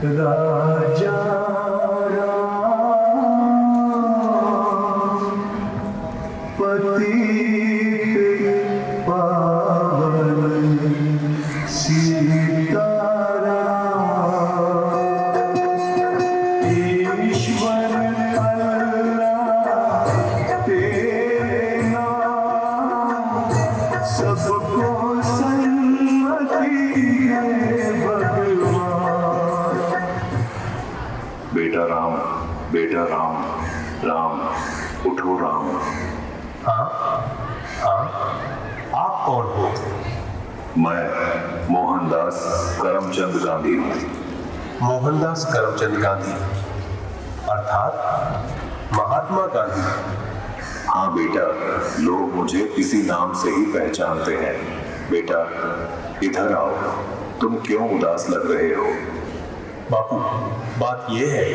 राजा राम पतित पावन सीताराम ईश्वर अल्लाह तेरे नाम सबको सन्मति है भगवान। बेटा राम, बेटा राम, राम उठो राम। हाँ हाँ, आप कौन हो? मैं मोहनदास करमचंद गांधी हूँ। मोहनदास करमचंद गांधी अर्थात महात्मा गांधी। हाँ बेटा, लोग मुझे इसी नाम से ही पहचानते हैं। बेटा इधर आओ, तुम क्यों उदास लग रहे हो? बापू, बात यह है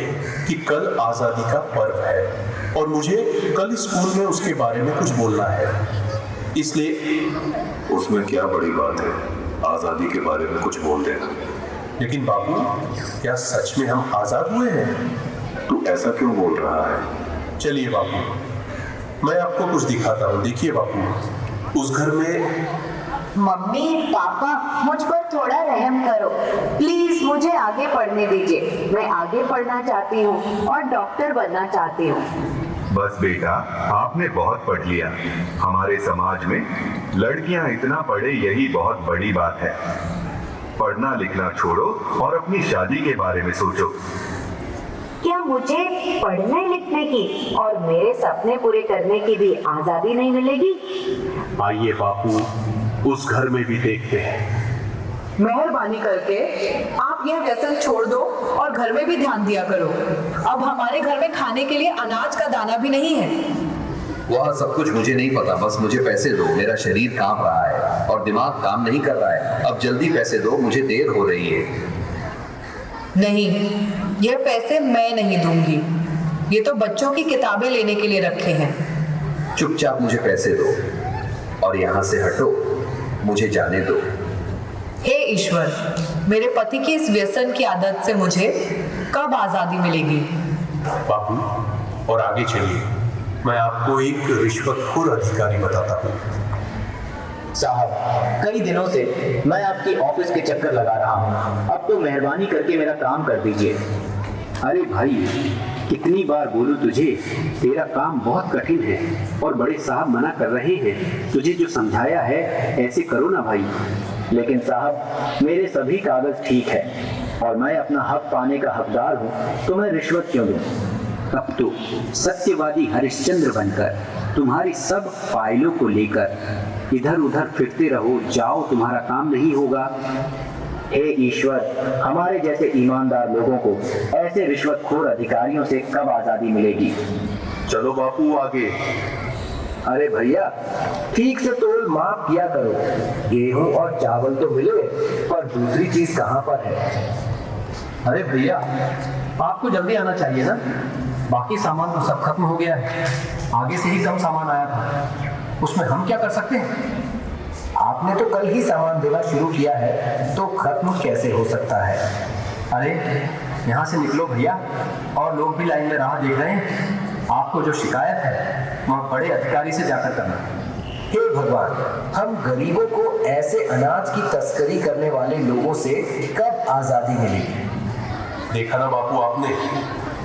कि कल आजादी का पर्व है और मुझे कल स्कूल में उसके बारे में कुछ बोलना है, इसलिए। उसमें क्या बड़ी बात है, आजादी के बारे में कुछ बोल देना। लेकिन बापू, क्या सच में हम आजाद हुए हैं? तू ऐसा क्यों बोल रहा है? चलिए बापू, मैं आपको कुछ दिखाता हूँ। देखिए बापू, उस घर में। मम्मी पापा, मुझ पर थोड़ा रहम करो प्लीज, मुझे आगे पढ़ने दीजिए। मैं आगे पढ़ना चाहती हूँ और डॉक्टर बनना चाहती हूँ। बस बेटा, आपने बहुत पढ़ लिया। हमारे समाज में लड़कियां इतना पढ़े यही बहुत बड़ी बात है। पढ़ना लिखना छोड़ो और अपनी शादी के बारे में सोचो। क्या मुझे पढ़ने लिखने की और मेरे सपने पूरे करने की भी आजादी नहीं मिलेगी? आइए बापू, उस घर में भी देखते हैं। मेहरबानी करके आप यह व्यसन छोड़ दो और घर में भी ध्यान दिया करो। अब हमारे घर में खाने के लिए अनाज का दाना भी नहीं है। वह सब कुछ मुझे नहीं पता, बस मुझे पैसे दो। मेरा शरीर कांप रहा है और दिमाग काम नहीं कर रहा है। अब जल्दी पैसे दो, मुझे देर हो रही है। नहीं, ये पैसे मैं नहीं दूंगी। ये तो बच्चों की किताबें लेने के लिए रखे हैं। चुपचाप मुझे पैसे दो और यहाँ से हटो, मुझे जाने दो। हे ईश्वर, मेरे पति की इस व्यसन की आदत से मुझे कब आजादी मिलेगी? बापू, और आगे चलिए, मैं आपको एक रिश्वतखोर अधिकारी बताता हूँ। साहब, कई दिनों से मैं आपकी ऑफिस के चक्कर लगा रहा हूँ। अब तो मेहरबानी करके मेरा काम कर दीजिए। अरे भाई, कितनी बार बोलूं तुझे, तेरा काम बहुत कठिन है और बड़े साहब मना कर रहे हैं। तुझे जो समझाया है ऐसे करो ना भाई। लेकिन साहब, मेरे सभी कागज ठीक है और मैं अपना हक पाने का हकदार हूँ, तो मैं रिश्वत क्यों दूँ? अब तो सत्यवादी हरिश्चंद्र बनकर तुम्हारी सब फाइलों को लेकर इधर उधर फिरते रहो। जाओ, तुम्हारा काम नहीं होगा। हे ईश्वर, हमारे जैसे ईमानदार लोगों को ऐसे रिश्वतखोर अधिकारियों से कब आजादी मिलेगी? चलो बापू आगे। अरे भैया, ठीक से तोल माफ किया करो। गेहूं और चावल तो मिले, पर दूसरी चीज कहाँ पर है? अरे भैया, आपको जल्दी आना चाहिए ना। बाकी सामान तो सब खत्म हो गया है। आगे से ही कम सामान आया था, उसमें हम क्या कर सकते हैं? आपने तो कल ही सामान देना शुरू किया है, तो खत्म कैसे हो सकता है? अरे यहाँ से निकलो भैया, और लोग भी लाइन में राह देख रहे हैं। आपको जो शिकायत है वह बड़े अधिकारी से जाकर करना। हे भगवान, हम गरीबों को ऐसे अनाज की तस्करी करने वाले लोगों से कब आजादी मिलेगी? देखा ना बापू आपने,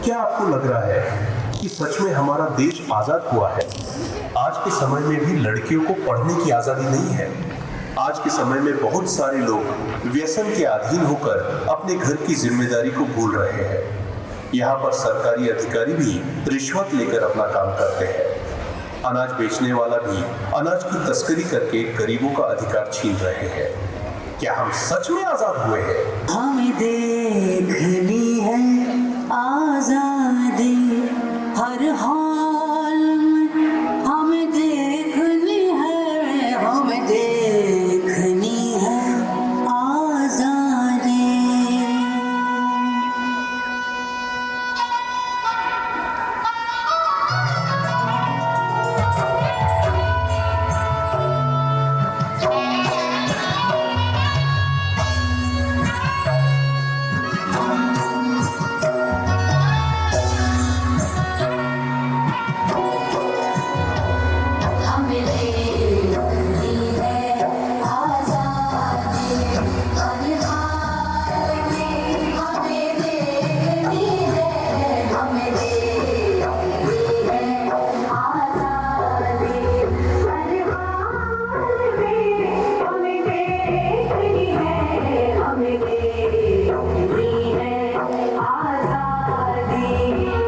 क्या आपको लग रहा है कि सच में हमारा देश आजाद हुआ है? आज के समय में भी लड़कियों को पढ़ने की आजादी नहीं है। आज के समय में बहुत सारे लोग व्यसन के अधीन होकर अपने घर की जिम्मेदारी को भूल रहे हैं। यहाँ पर सरकारी अधिकारी भी रिश्वत लेकर अपना काम करते हैं। अनाज बेचने वाला भी अनाज की तस्करी करके गरीबों का अधिकार छीन रहे हैं। क्या हम सच में आजाद हुए हैं? हमें देखनी है आजादी हर हाल में, हमें देखनी है, हमें देखनी है आजादी। आजादी